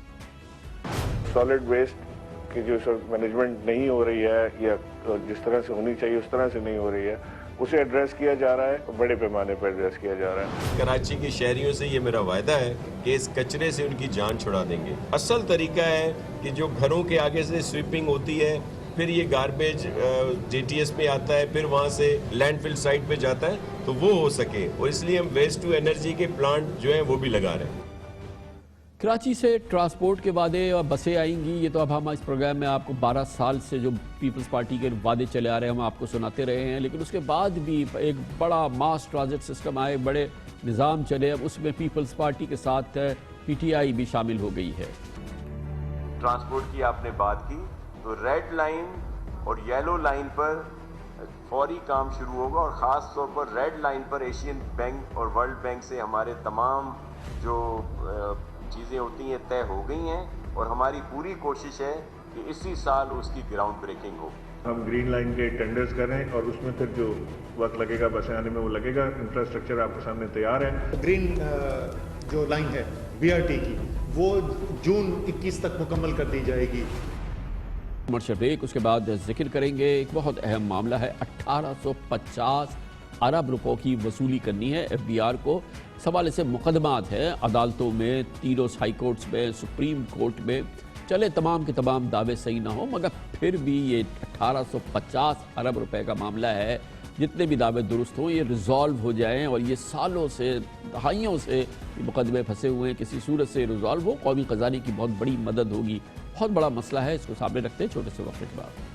سالڈ ویسٹ کی جو مینجمنٹ نہیں ہو رہی ہے یا جس طرح سے ہونی چاہیے اس طرح سے نہیں ہو رہی ہے, اسے ایڈریس کیا جا رہا ہے, بڑے پیمانے پر ایڈریس کیا جا رہا ہے. کراچی کے شہریوں سے یہ میرا وعدہ ہے کہ اس کچرے سے ان کی جان چھڑا دیں گے. اصل طریقہ ہے کہ جو گھروں کے آگے سے سویپنگ ہوتی ہے, پھر یہ گاربیج جے ٹی ایس پہ آتا ہے, پھر وہاں سے لینڈ فل سائٹ پہ جاتا ہے, تو وہ ہو سکے, اور اس لیے ہم ویسٹ ٹو انرجی کے پلانٹ جو ہیں وہ بھی لگا رہے ہیں. کراچی سے ٹرانسپورٹ کے وعدے اور بسیں آئیں گی, یہ تو اب ہم اس پروگرام میں آپ کو 12 سال سے جو پیپلز پارٹی کے وعدے چلے آ رہے ہیں ہم آپ کو سناتے رہے ہیں, لیکن اس کے بعد بھی ایک بڑا ماس ٹرانزٹ سسٹم آئے, بڑے نظام چلے, اب اس میں پیپلز پارٹی کے ساتھ پی ٹی آئی بھی شامل ہو گئی ہے. ٹرانسپورٹ کی آپ نے بات کی, تو ریڈ لائن اور یلو لائن پر فوری کام شروع ہوگا, اور خاص طور پر ریڈ لائن پر ایشین بینک اور ورلڈ بینک سے ہمارے تمام جو چیزیں ہوتی ہیں طے ہو گئی ہیں, اور ہماری پوری کوشش ہے کہ اسی سال اس کی گراؤنڈ بریکنگ ہو. ہم گرین لائن کے ٹینڈرز کریں اور اس میں پھر جو وقت لگے گا بسیں آنے میں وہ لگے گا. انفراسٹرکچر آپ کے سامنے تیار ہے. گرین جو لائن ہے بی آر ٹی کی وہ جون 21 تک مکمل کر دی جائے گی. کمرشل بریک, اس کے بعد ذکر کریں گے ایک بہت اہم معاملہ ہے. 1850 ارب روپوں کی وصولی کرنی ہے ایف بی آر کو. اس حوالے سے مقدمات ہیں عدالتوں میں, تینوں ہائی کورٹس میں, سپریم کورٹ میں. چلے تمام کے تمام دعوے صحیح نہ ہوں, مگر پھر بھی یہ 1850 ارب روپے کا معاملہ ہے. جتنے بھی دعوے درست ہوں یہ ریزالو ہو جائیں اور یہ سالوں سے دہائیوں سے مقدمے پھنسے ہوئے ہیں کسی صورت سے ریزالو ہو. قومی خزانے کی بہت بڑی مدد ہوگی. بہت بڑا مسئلہ ہے, اس کو سامنے رکھتے ہیں چھوٹے سے وقت کے بعد.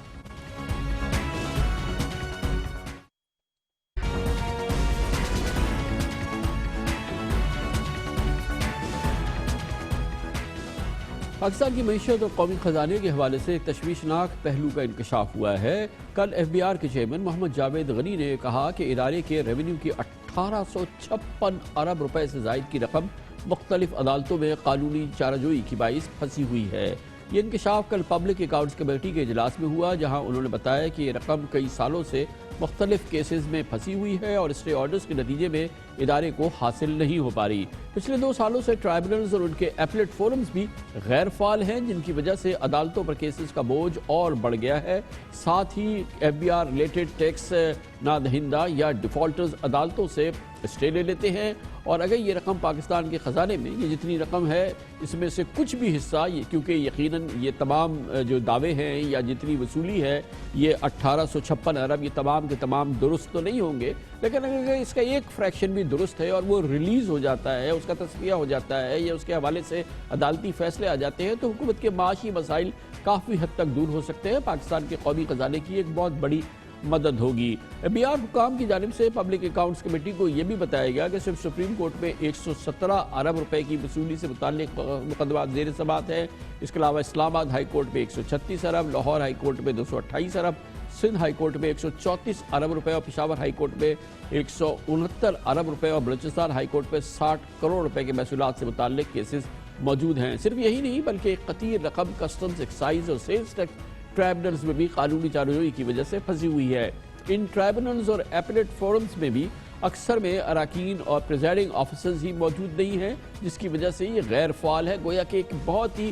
پاکستان کی معیشت اور قومی خزانے کے حوالے سے ایک تشویشناک پہلو کا انکشاف ہوا ہے. کل ایف بی آر کے چیئرمین محمد جاوید غنی نے کہا کہ ادارے کے ریونیو کی 1856 ارب روپے سے زائد کی رقم مختلف عدالتوں میں قانونی چارجوئی کی باعث پھنسی ہوئی ہے. یہ انکشاف کل پبلک اکاؤنٹس کمیٹی کے اجلاس میں ہوا, جہاں انہوں نے بتایا کہ یہ رقم کئی سالوں سے مختلف کیسز میں پھنسی ہوئی ہے اور اسٹے آرڈرز کے نتیجے میں ادارے کو حاصل نہیں ہو پا رہی. پچھلے 2 سالوں سے ٹرائبونلز اور ان کے ایپلیٹ فورمز بھی غیر فعال ہیں, جن کی وجہ سے عدالتوں پر کیسز کا بوجھ اور بڑھ گیا ہے. ساتھ ہی F B R related tax نہ دہندہ یا ڈیفالٹرز عدالتوں سے اسٹے لے لیتے ہیں, اور اگر یہ رقم پاکستان کے خزانے میں یہ جتنی رقم ہے اس میں سے کچھ بھی حصہ, کیونکہ یقیناً یہ تمام جو دعوے ہیں یا جتنی وصولی ہے یہ 1856 ارب یہ تمام کے تمام درست تو نہیں ہوں گے, لیکن اگر اس کا ایک فریکشن بھی درست ہے اور وہ ریلیز ہو جاتا ہے, اس کا تصفیہ ہو جاتا ہے یا اس کے حوالے سے عدالتی فیصلے آ جاتے ہیں, تو حکومت کے معاشی مسائل کافی حد تک دور ہو سکتے ہیں. پاکستان کے قومی خزانے کی ایک بہت بڑی مدد ہوگی. بی آر حکام کی جانب سے پبلک اکاؤنٹس کمیٹی کو یہ بھی بتایا گیا کہ صرف سپریم کورٹ میں 117 ارب روپے کی وصولی سے متعلق مقدمات زیر سماعت ہیں. اس کے علاوہ اسلام آباد ہائی کورٹ میں 136 ارب, لاہور ہائی کورٹ میں 228 ارب, سندھ ہائی کورٹ میں 134 ارب روپے اور پشاور ہائی کورٹ میں 169 ارب روپے اور بلوچستان ہائی کورٹ میں 60 کروڑ روپے کے محصولات سے متعلق کیسز موجود ہیں. صرف یہی نہیں بلکہ ایک قطیر رقم کسٹمز, ایکسائز اور سیلز ٹیکس ٹرائبونلز میں بھی قانونی چارجوئی کی وجہ سے پھنسی ہوئی ہے. ان ٹرائبونلز اور ایپلیٹ فورمز میں بھی اکثر میں اراکین اور پریزائڈنگ آفیسرز ہی موجود نہیں ہیں, جس کی وجہ سے یہ غیر فعال ہے. گویا کہ ایک بہت ہی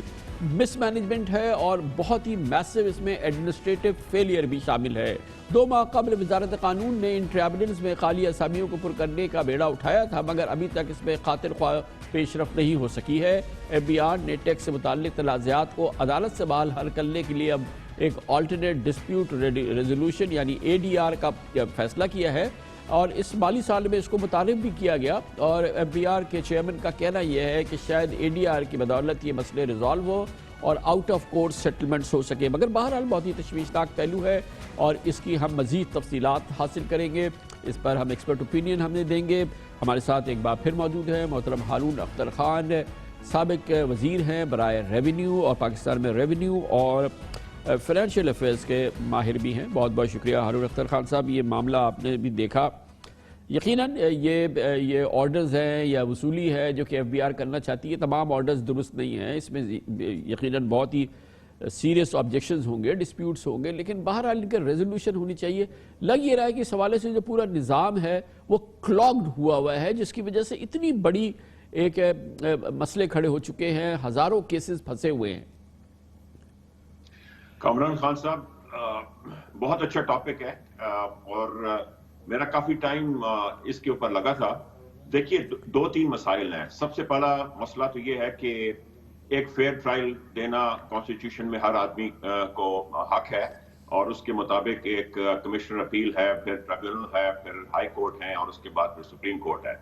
مس مینجمنٹ ہے اور بہت ہی میسو اس میں ایڈمنسٹریٹو فیلئر بھی شامل ہے. 2 ماہ قبل وزارت قانون نے ان ٹرائبونلز میں خالی اسامیوں کو پر کرنے کا بیڑا اٹھایا تھا, مگر ابھی تک اس میں خاطر خواہ پیش رفت نہیں ہو سکی ہے. ایف بی آر نے ٹیکس سے متعلق تنازعات کو عدالت سے بحال حل کرنے کے لیے اب ایک آلٹرنیٹ ڈسپیوٹ ریزولوشن یعنی ADR کا فیصلہ کیا ہے, اور اس مالی سال میں اس کو متعارف بھی کیا گیا. اور ایف بی آر کے چیئرمین کا کہنا یہ ہے کہ شاید ADR کی بدولت یہ مسئلے ریزالو ہو اور آؤٹ آف کورٹ سیٹلمنٹس ہو سکے. مگر بہرحال بہت ہی تشویشناک پہلو ہے اور اس کی ہم مزید تفصیلات حاصل کریں گے. اس پر ہم ایکسپرٹ اوپینین ہم دیں گے. ہمارے ساتھ ایک بار پھر موجود ہیں محترم ہارون اختر خان, سابق وزیر ہیں برائے ریونیو اور پاکستان میں ریونیو اور فائنینشیل افیئرز کے ماہر بھی ہیں. بہت بہت شکریہ ہارون اختر خان صاحب. یہ معاملہ آپ نے بھی دیکھا, یقیناً یہ آرڈرز ہیں یا وصولی ہے جو کہ ایف بی آر کرنا چاہتی ہے, تمام آرڈرز درست نہیں ہیں. اس میں یقیناً بہت ہی سیریس آبجیکشنز ہوں گے, ڈسپیوٹس ہوں گے, لیکن بہرحال ان کا ریزولوشن ہونی چاہیے. لگ یہ رہا ہے کہ اس حوالے سے جو پورا نظام ہے وہ کلاگڈ ہوا ہے, جس کی وجہ سے اتنی بڑی ایک مسئلے کھڑے ہو چکے ہیں, ہزاروں کیسز پھنسے ہوئے ہیں. کامران خان صاحب, بہت اچھا ٹاپک ہے اور میرا کافی ٹائم اس کے اوپر لگا تھا. دیکھیے 2-3 مسائل ہیں. سب سے پہلا مسئلہ تو یہ ہے کہ ایک فیئر ٹرائل دینا کانسٹیٹیوشن میں ہر آدمی کو حق ہے, اور اس کے مطابق ایک کمشنر اپیل ہے, پھر ٹریبیونل ہے, پھر ہائی کورٹ ہے, اور اس کے بعد پھر سپریم کورٹ ہے.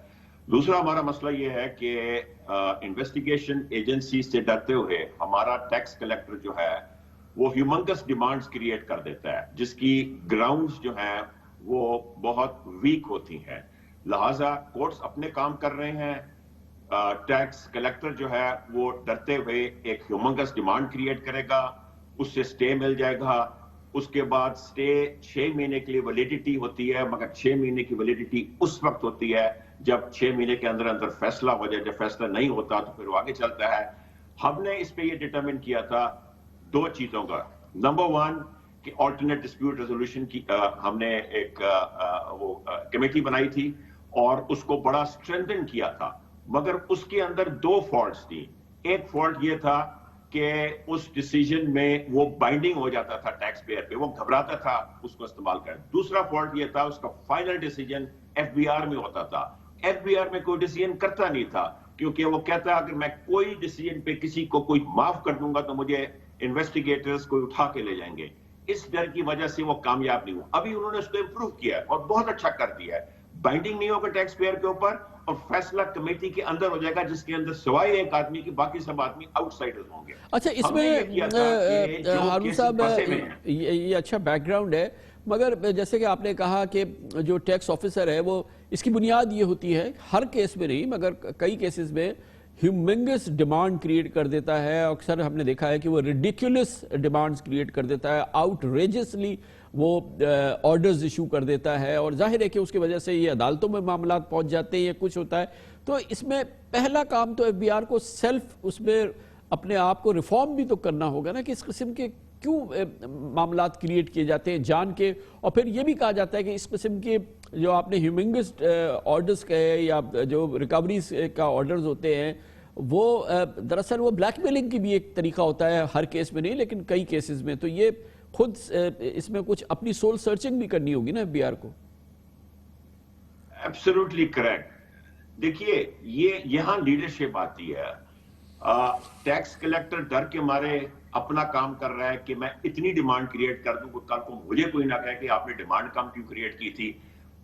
دوسرا ہمارا مسئلہ یہ ہے کہ انویسٹیگیشن ایجنسی سے ڈرتے ہوئے ہمارا ٹیکس کلیکٹر جو ہے وہ ہیومنگس ڈیمانڈز کریٹ کر دیتا ہے, جس کی گراؤنڈز جو ہیں وہ بہت ویک ہوتی ہیں. لہٰذا کورٹس اپنے کام کر رہے ہیں, ٹیکس کلیکٹر جو ہے وہ ڈرتے ہوئے ایک ہیومنگس ڈیمانڈ کریٹ کرے گا, اس سے سٹے مل جائے گا. اس کے بعد سٹے 6 مہینے کے لیے ویلیڈیٹی ہوتی ہے, مگر 6 مہینے کی ویلیڈیٹی اس وقت ہوتی ہے جب 6 مہینے کے اندر فیصلہ ہو جائے. جب فیصلہ نہیں ہوتا تو پھر وہ آگے چلتا ہے. ہم نے اس پہ یہ ڈیٹرمن کیا تھا 2 چیزوں کا. نمبر 1 کہ آلٹرنیٹ ڈسپیوٹ ریزولوشن کی ہم نے ایک وہ کمیٹی بنائی تھی اور اس کو بڑا اسٹرینتھن کیا تھا, مگر اس کے اندر 2 فالٹس تھی. ایک فالٹ یہ تھا کہ اس ڈیسیجن میں وہ بائنڈنگ ہو جاتا تھا ٹیکس پیئر پہ, وہ گھبراتا تھا اس کو استعمال کرنے. دوسرا فالٹ یہ تھا اس کا final decision F B R میں ہوتا تھا. ایف بی آر میں کوئی ڈیسیجن کرتا نہیں تھا, کیونکہ وہ کہتا اگر میں کوئی ڈیسیجن پہ کسی کو کوئی معاف کر دوں گا تو مجھے انویسٹیگیٹرز کوئی اٹھا کے لے جائیں گے. اس ڈر کی وجہ سے وہ کامیاب نہیں ہوا. ابھی انہوں نے اس کو امپروو کیا ہے اور بہت اچھا کر دیا ہے. بائنڈنگ نہیں ہوگا ٹیکس پیئر کے اوپر اور فیصلہ کمیٹی کے اندر ہو جائے گا جس کے اندر سوائے ایک آدمی کی باقی سب آدمی آؤٹ سائڈرز ہوں گے. اچھا اس میں ہارون صاحب یہ اچھا بیک گراؤنڈ ہے، مگر جیسے کہ آپ نے کہا کہ جو ٹیکس آفیسر ہے وہ اس کی بنیاد یہ ہوتی ہے، ہر کیس میں نہیں مگر کئی کیسز میں ہیومنگس ڈیمانڈ کریٹ کر دیتا ہے. اکثر ہم نے دیکھا ہے کہ وہ ریڈیکولس ڈیمانڈز کریٹ کر دیتا ہے، آؤٹ ریجسلی وہ آرڈرز ایشو کر دیتا ہے، اور ظاہر ہے کہ اس کی وجہ سے یہ عدالتوں میں معاملات پہنچ جاتے ہیں یا کچھ ہوتا ہے. تو اس میں پہلا کام تو ایف بی آر کو سیلف اس میں اپنے آپ کو ریفارم بھی تو کرنا ہوگا نا کہ اس قسم کے کیوں معاملات کریٹ کیے جاتے ہیں جان کے. اور پھر یہ بھی کہا جاتا ہے کہ اس قسم کے جو آپ نے ہیومنگس آرڈرز کہے یا جو ریکوریز کا آرڈرز ہوتے ہیں وہ دراصل وہ بلیک میلنگ کی بھی ایک طریقہ ہوتا ہے، ہر کیس میں نہیں لیکن کئی کیسز میں. تو یہ خود اس میں کچھ اپنی سول سرچنگ بھی کرنی ہوگی نا ایف بی آر کو. Absolutely correct. دیکھیے یہاں لیڈرشپ آتی ہے. ٹیکس کلیکٹر ڈر کے مارے اپنا کام کر رہا ہے کہ میں اتنی ڈیمانڈ کریٹ کر دوں کہ کل کو مجھے کوئی نہ کہے کہ آپ نے ڈیمانڈ کم کیوں کریٹ کی تھی.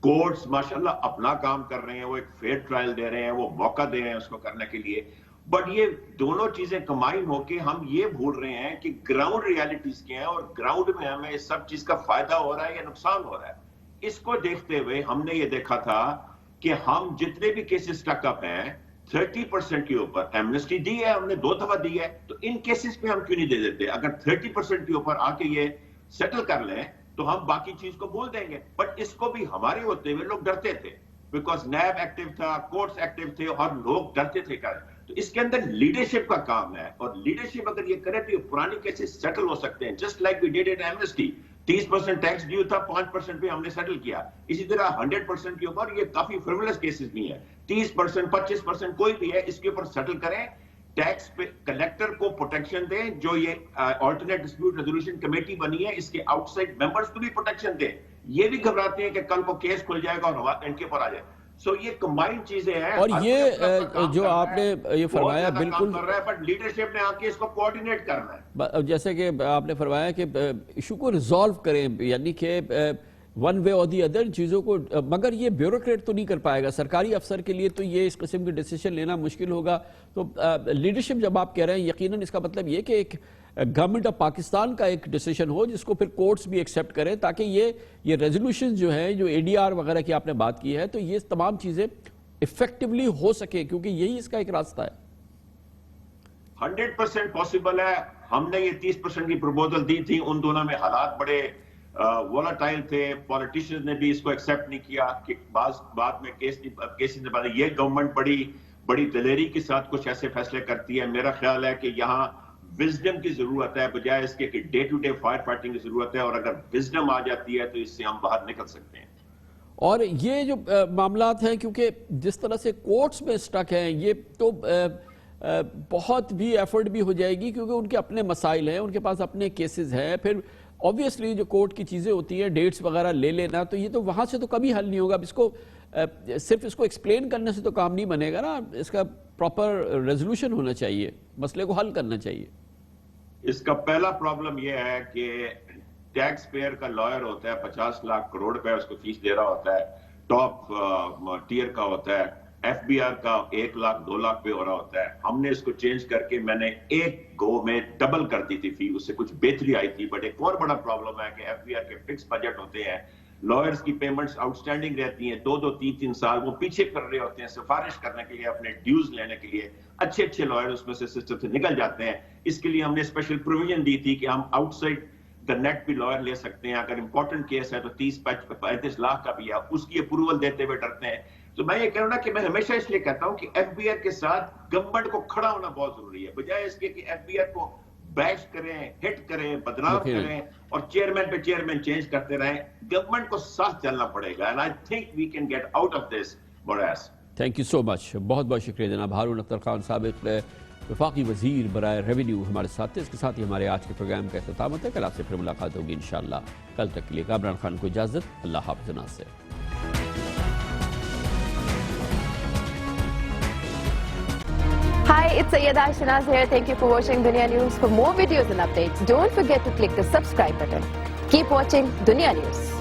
کورٹس ماشاءاللہ اپنا کام کر رہے ہیں، وہ ایک فیئر ٹرائل دے رہے ہیں، وہ موقع دے رہے ہیں اس کو کرنے کے لیے. بٹ یہ دونوں چیزیں کمبائن ہو کے ہم یہ بھول رہے ہیں کہ گراؤنڈ ریالٹیز کیا ہیں اور گراؤنڈ میں ہمیں اس سب چیز کا فائدہ ہو رہا ہے یا نقصان ہو رہا ہے. اس کو دیکھتے ہوئے ہم نے یہ دیکھا تھا کہ ہم جتنے بھی کیسز ٹک اپ ہیں 30% کے اوپر ایمنسٹی دی ہے، ہم نے 2 دفعہ دی ہے. تو ان کیسز پہ ہم کیوں نہیں دے دیتے؟ اگر 30% کے اوپر آ کے یہ سیٹل کر لیں تو ہم باقی چیز کو بول دیں گے. بٹ اس کو بھی ہمارے ہوتے ہوئے لوگ ڈرتے تھے بیکاز نیب ایکٹیو تھا، کورٹس ایکٹیو تھے اور لوگ ڈرتے تھے کر. تو اس کے اندر لیڈرشپ کا کام ہے اور لیڈرشپ اگر یہ کرے تو یہ پرانی کیسز سیٹل ہو سکتے ہیں. Just like we did in amnesty. 30% tax due تھا، 5% پہ ہم نے سیٹل کیا. اسی طرح 100% کے اوپر یہ کافی فرولس کیسز بھی ہیں. 30%، 25% کوئی بھی ہے اس کے اوپر سیٹل کریں. ٹیکس پہ کلیکٹر کو پروٹیکشن دیں. جو یہ آلٹرنیٹ ڈسپیوٹ ریزولوشن کمیٹی بنی ہے اس کے آؤٹ سائڈ ممبرز کو بھی پروٹیکشن دیں. یہ بھی گھبراتے ہیں کہ کل کو کیس کھل جائے گا اور ان کے اوپر آ جائے. سو یہ کمبائن چیزیں ہیں. اور یہ جو آپ نے یہ فرمایا بالکل بٹ لیڈرشپ نے آ کے اس کو کوارڈینیٹ کرنا ہے. جیسے کہ آپ نے فرمایا کہ ایشو کو ریزالو کریں، یعنی کہ ون وے اور دی ادر چیزوں کو. مگر یہ بیوروکریٹ تو نہیں کر پائے گا، سرکاری افسر کے لیے تو یہ اس قسم کے ڈیسیشن لینا مشکل ہوگا. تو لیڈرشپ جب آپ کہہ رہے ہیں یقیناً اس کا مطلب یہ کہ ایک گورنمنٹ آف پاکستان کا ایک ڈیسیشن ہو جس کو پھر کورٹس بھی ایکسیپٹ کریں تاکہ یہ ریزولوشن جو ہیں جو اے ڈی آر وغیرہ کی آپ نے بات کی ہے تو یہ تمام چیزیں افیکٹولی ہو سکیں کیونکہ یہی اس کا ایک راستہ ہے. 100% پاسبل ہے. ہم نے یہ 30% کی پروپوزل دی تھی، ان دونوں میں حالات بڑے وولٹائل تھے. پولیٹیشنز نے بھی اس کو ایکسیپٹ نہیں کیا کہ بعد میں کیسز نے یہ گورنمنٹ بڑی دلیری کے ساتھ کچھ ایسے فیصلے کرتی ہے. میرا خیال ہے کہ یہاں وزڈم کی ضرورت ہے بجائے اس کے کہ day to day fire fighting کی ضرورت ہے. اور اگر وزڈم آ جاتی ہے تو اس سے ہم باہر نکل سکتے ہیں. اور یہ جو معاملات ہیں کیونکہ جس طرح سے کورٹس میں سٹک ہیں یہ تو بہت بھی ایفرٹ بھی ہو جائے گی کیونکہ ان کے اپنے مسائل ہیں، ان کے پاس اپنے کیسز ہیں. پھر obviously جو کورٹ کی چیزیں ہوتی ہیں ڈیٹس وغیرہ لے لینا تو یہ تو وہاں سے تو کبھی حل نہیں ہوگا. اب اس کو صرف اس کو ایکسپلین کرنے سے تو کام نہیں بنے گا نا. اس کا پراپر ریزولوشن ہونا چاہیے، مسئلے کو حل کرنا چاہیے. اس کا پہلا پرابلم یہ ہے کہ ٹیکس پیئر کا لائر ہوتا ہے 50 لاکھ کروڑ روپے اس کو فیس دے رہا ہوتا ہے، ٹاپ ٹیئر کا ہوتا ہے. ایف بی آر کا 1 لاکھ 2 لاکھ پہ ہو رہا ہوتا ہے. ہم نے اس کو چینج کر کے میں نے ایک گو میں ڈبل کر دی تھی فی، اس سے کچھ بہتری آئی تھی. بٹ ایک اور بڑا پرابلم ہے کہ ایف بی آر کے فکس بجٹ ہوتے ہیں، لائرز کی پیمنٹس آؤٹ سٹینڈنگ رہتی ہیں 2-2 3-3 سال. وہ پیچھے کر رہے ہوتے ہیں سفارش کرنے کے لیے، اپنے ڈیوز لینے کے لیے. اچھے لائر اس میں سے سسٹم سے نکل جاتے ہیں. اس کے لیے ہم نے اسپیشل پروویژن دی تھی کہ ہم آؤٹ سائڈ دا نیٹ بھی لائر لے سکتے ہیں. اگر امپورٹنٹ کیس ہے تو 30-35 لاکھ کا بھی ہے، اس کی اپروول دیتے ہوئے ڈرتے ہیں. تو میں یہ کہہ رہا ہوں کہ میں ہمیشہ اس لیے کہتا ہوں کہ ایف بی آر کے ساتھ گورنمنٹ کو کھڑا ہونا بہت ضروری ہے بجائے اس کے کہ ایف بی آر کو بیش کریں، ہٹ کریں، بدنام کریں اور چیئرمین پہ چیئرمین چینج کرتے رہیں. گورنمنٹ کو ساتھ چلنا پڑے گا. And I think we can get out of this morass. Thank you so much. بہت بہت شکریہ جناب ہارون اختر خان، سابق وفاقی وزیر برائے ریونیو ہمارے ساتھ تھے. اس کے ساتھ ہی ہمارے آج کے پروگرام کا اختتام ہوتا ہے. کل آپ سے پھر ملاقات ہوگی انشاءاللہ. کل تک کے لیے کامران خان کو اجازت. اللہ حافظ. ناصر. Hi, it's Sayyeda Shanaz here. Thank you for watching Dunia News. For more videos and updates, don't forget to click the subscribe button. Keep watching Dunia News.